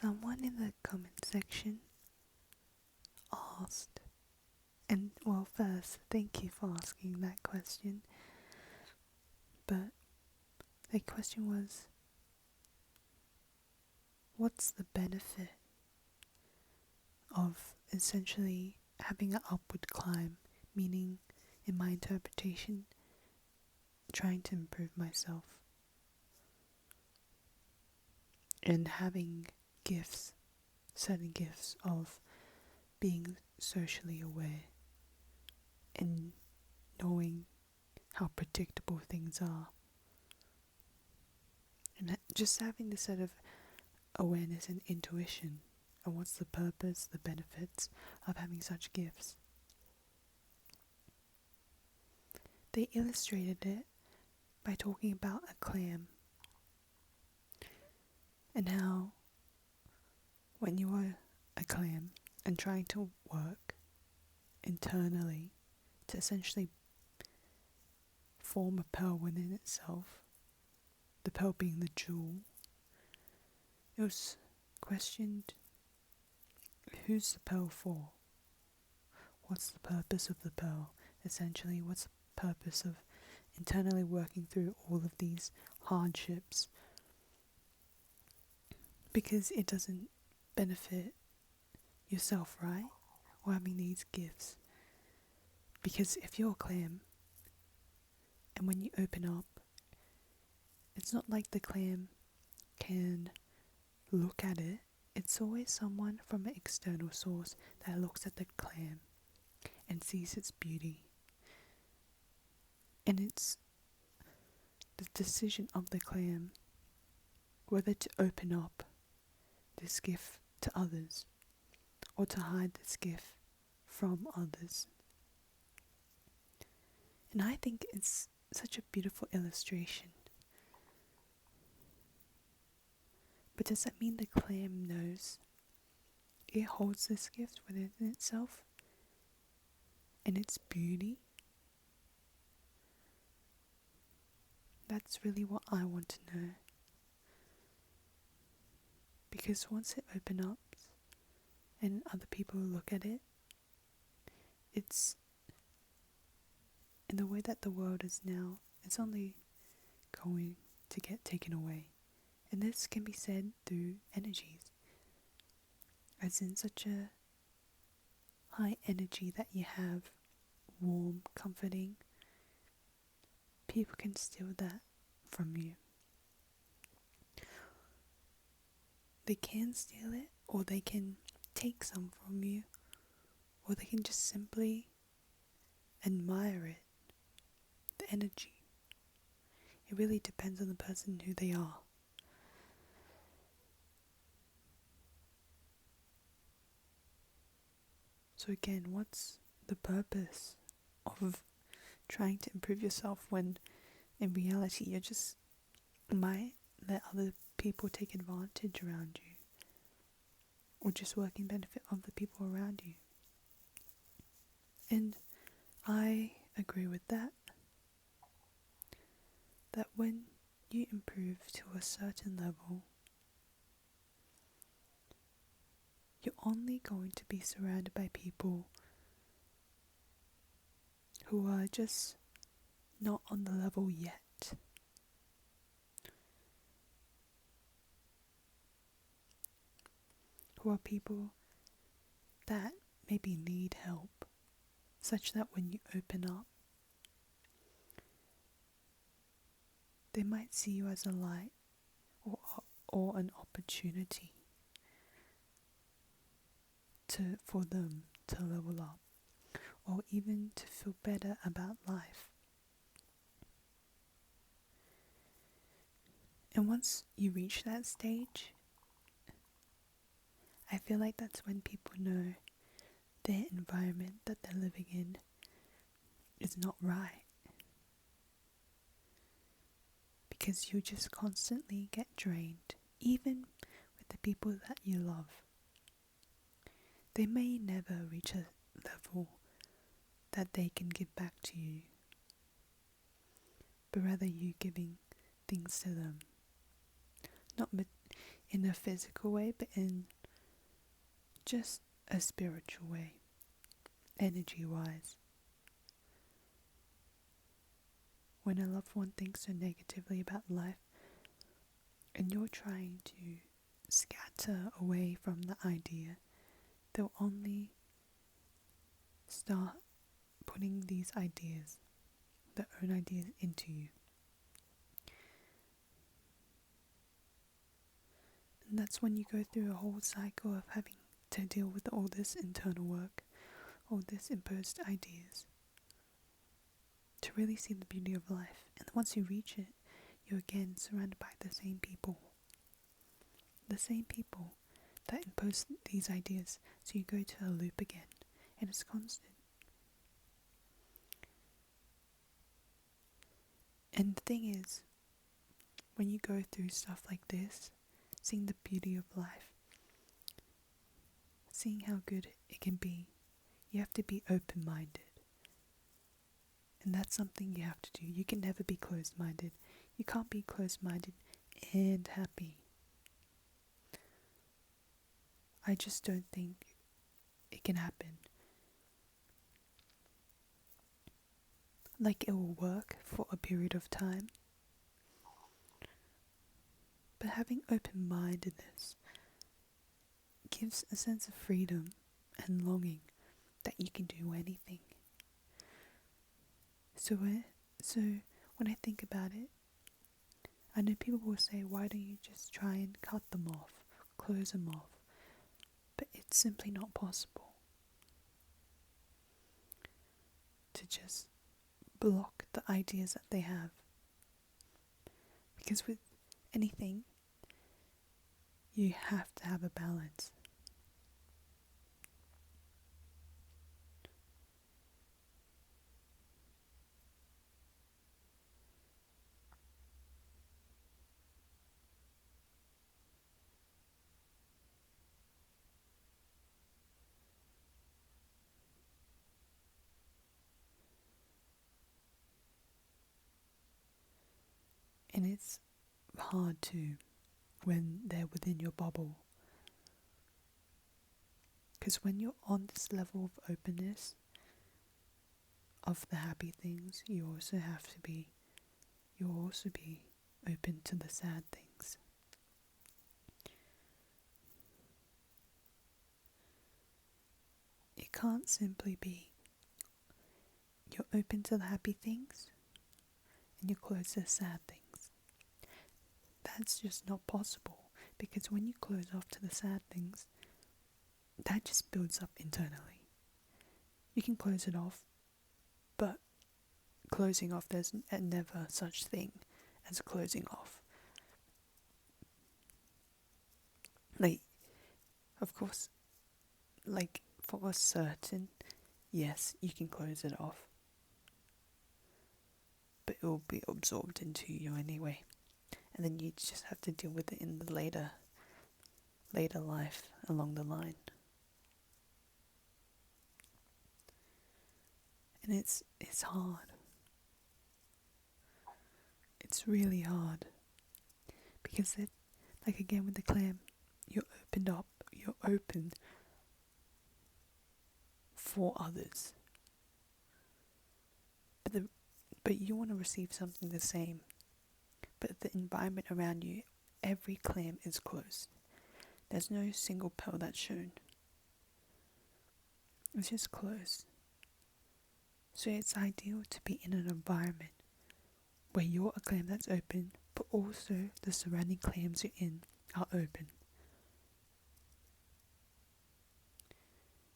Someone in the comment section asked, and well, first, thank you for asking that question, but the question was, what's the benefit of essentially having an upward climb, meaning, in my interpretation, trying to improve myself and having gifts, certain gifts of being socially aware and knowing how predictable things are, and just having this sort of awareness and intuition. And what's the purpose, the benefits of having such gifts? They illustrated it by talking about a clam and how when you are a clam and trying to work internally to essentially form a pearl within itself, the pearl being the jewel, it was questioned, who's the pearl for? What's the purpose of the pearl? Essentially, what's the purpose of internally working through all of these hardships? Because it doesn't benefit yourself, right? Or having these gifts. Because if you're a clam, and when you open up, it's not like the clam can look at it. It's always someone from an external source that looks at the clam and sees its beauty. And it's the decision of the clam whether to open up this gift to others or to hide this gift from others. And I think it's such a beautiful illustration. But does that mean the clam knows it holds this gift within itself and its beauty? That's really what I want to know. Because once it opens up and other people look at it, it's in the way that the world is now, it's only going to get taken away. And this can be said through energies, as in such a high energy that you have, warm, comforting, people can steal that from you. They can steal it, or they can take some from you, or they can just simply admire it, the energy. It really depends on the person who they are. So again, what's the purpose of trying to improve yourself when in reality you just might let other people take advantage around you, or just work in benefit of the people around you? And I agree with that when you improve to a certain level, you're only going to be surrounded by people who are just not on the level yet. Who are people that maybe need help, such that when you open up, they might see you as a light or an opportunity for them to level up, or even to feel better about life. And once you reach that stage, I feel like that's when people know their environment that they're living in is not right. Because you just constantly get drained, even with the people that you love. They may never reach a level that they can give back to you, but rather you giving things to them. in a physical way, but in just a spiritual way, energy wise. When a loved one thinks so negatively about life and you're trying to scatter away from the idea, they'll only start putting these ideas, their own ideas, into you. And that's when you go through a whole cycle of having to deal with all this internal work, all this imposed ideas, to really see the beauty of life. And once you reach it, you're again surrounded by the same people. The same people that impose these ideas. So you go to a loop again, and it's constant. And the thing is, when you go through stuff like this, seeing the beauty of life, seeing how good it can be, you have to be open-minded. And that's something you have to do. You can never be closed-minded. You can't be closed-minded and happy. I just don't think it can happen. Like, it will work for a period of time. But having open-mindedness gives a sense of freedom and longing that you can do anything. So when I think about it, I know people will say, why don't you just try and cut them off, close them off? But it's simply not possible to just block the ideas that they have. Because with anything, you have to have a balance. And it's hard too when they're within your bubble. Because when you're on this level of openness of the happy things, you'll also be open to the sad things. It can't simply be you're open to the happy things and you're closed to the sad things. That's just not possible, because when you close off to the sad things, that just builds up internally. You can close it off, but closing off, there's never such thing as closing off. Like, of course, like, for a certain, yes, you can close it off, but it will be absorbed into you anyway. And then you just have to deal with it in the later life along the line. And it's hard. It's really hard. Because like again with the clam, you're open for others. But you want to receive something the same. But the environment around you, every clam is closed. There's no single pearl that's shown. It's just closed. So it's ideal to be in an environment where you're a clam that's open, but also the surrounding clams you're in are open.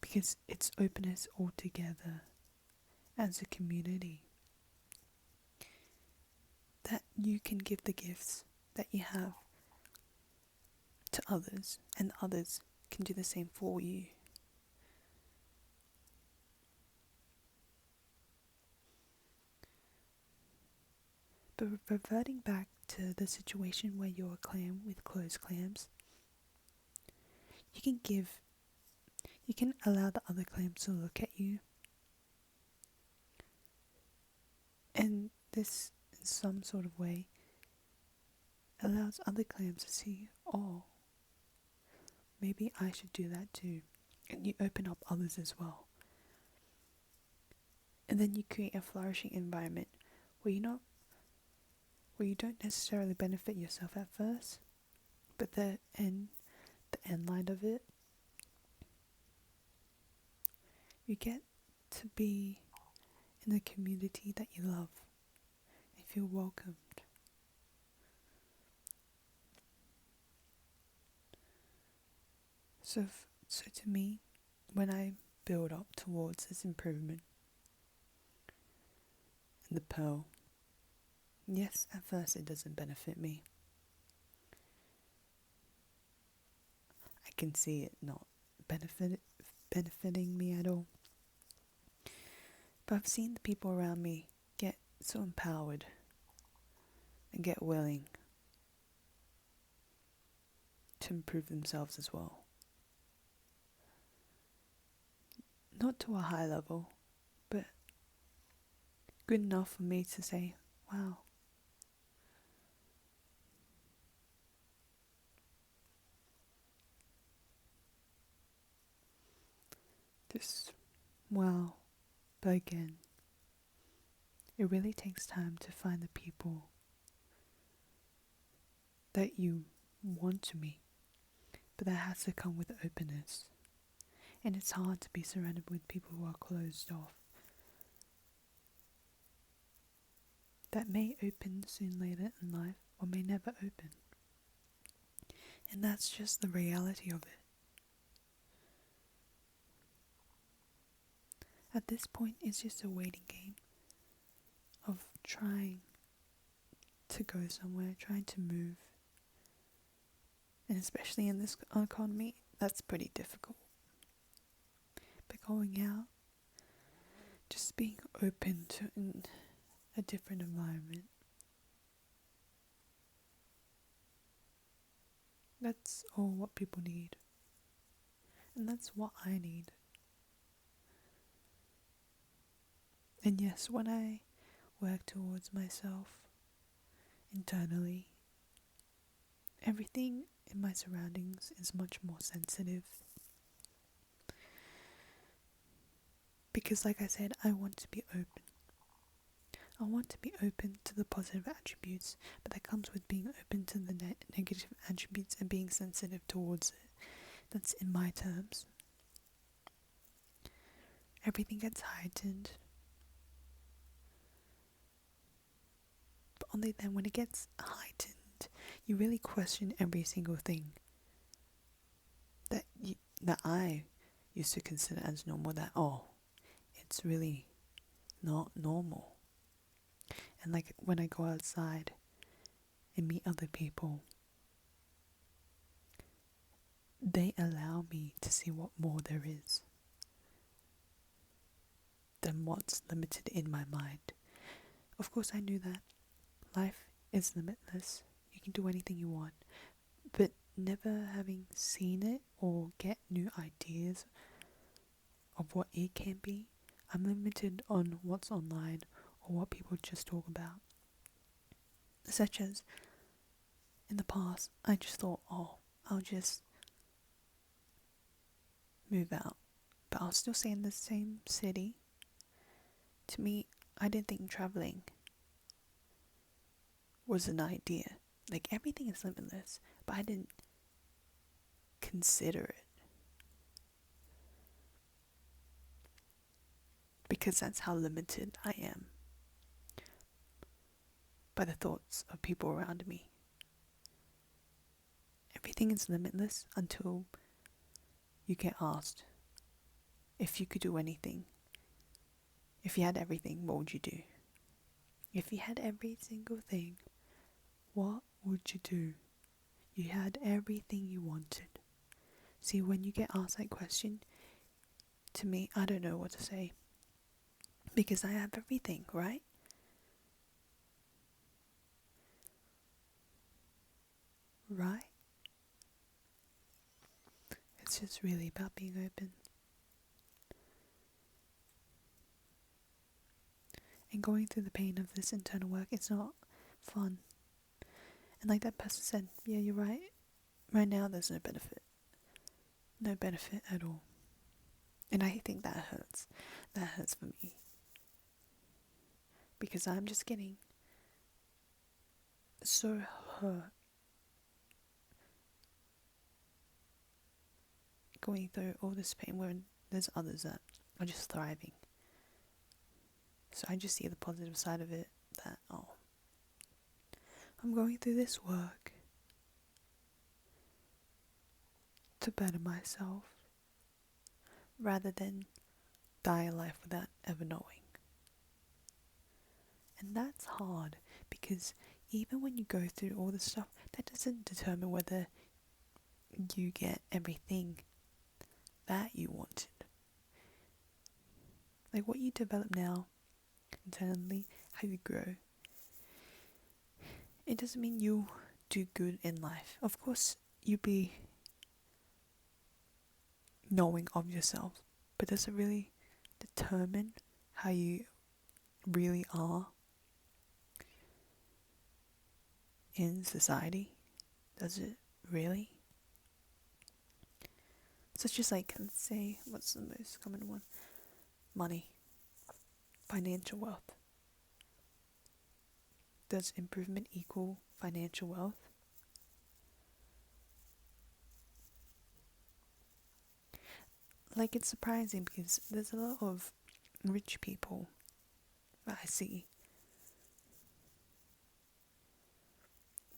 Because it's openness all together as a community. That you can give the gifts that you have to others, and others can do the same for you. But reverting back to the situation where you're a clam with closed clams, you can allow the other clams to look at you, and this, in some sort of way, allows other clams to see, oh, maybe I should do that too. And you open up others as well. And then you create a flourishing environment where where you don't necessarily benefit yourself at first, but the end line of it, you get to be in a community that you love and feel welcomed. So to me, when I build up towards this improvement in the pearl, yes, at first it doesn't benefit me. I can see it not benefiting me at all. But I've seen the people around me get so empowered and get willing to improve themselves as well. Not to a high level, but good enough for me to say, wow. Just wow. But again, it really takes time to find the people that you want to meet, but that has to come with openness. And it's hard to be surrounded with people who are closed off. That may open soon later in life, or may never open. And that's just the reality of it. At this point, it's just a waiting game of trying to go somewhere, trying to move. And especially in this economy, that's pretty difficult. But going out, just being open to a different environment, that's all what people need. And that's what I need. And yes, when I work towards myself internally, everything in my surroundings is much more sensitive. Because like I said, I want to be open. I want to be open to the positive attributes, but that comes with being open to the negative attributes and being sensitive towards it. That's in my terms. Everything gets heightened. But only then, when it gets heightened, you really question every single thing that I used to consider as normal, that, it's really not normal. And like when I go outside and meet other people, they allow me to see what more there is than what's limited in my mind. Of course, I knew that life is limitless. You can do anything you want. But never having seen it or get new ideas of what it can be, I'm limited on what's online or what people just talk about. Such as, in the past, I just thought, I'll just move out. But I'll still stay in the same city. To me, I didn't think traveling was an idea. Like, everything is limitless, but I didn't consider it. Because that's how limited I am by the thoughts of people around me. Everything is limitless until you get asked if you could do anything. If you had everything, what would you do? If you had every single thing, what would you do? You had everything you wanted. See, when you get asked that question, to me, I don't know what to say. Because I have everything, right? Right? It's just really about being open. And going through the pain of this internal work, it's not fun. And like that person said, yeah, you're right. Right now, there's no benefit. no benefit at all. And I think that hurts. That hurts for me. Because I'm just getting so hurt going through all this pain when there's others that are just thriving. So I just see the positive side of it, that, oh, I'm going through this work to better myself rather than die a life without ever knowing. And that's hard because even when you go through all this stuff, that doesn't determine whether you get everything that you wanted. Like what you develop now, internally, how you grow, it doesn't mean you'll do good in life. Of course, you'll be knowing of yourself, but does it really determine how you really are in society? Does it really? So it's just like, let's say, what's the most common one? Money. Financial wealth. Does improvement equal financial wealth? Like, it's surprising because there's a lot of rich people that I see,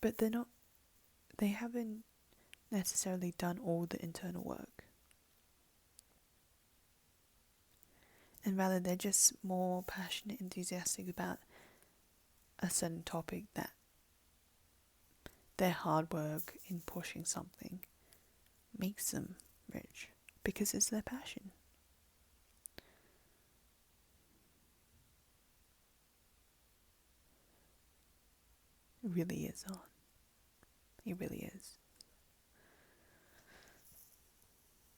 but they haven't necessarily done all the internal work. And rather, they're just more passionate, enthusiastic about a certain topic, that their hard work in pushing something makes them rich because it's their passion. It really is on. It really is.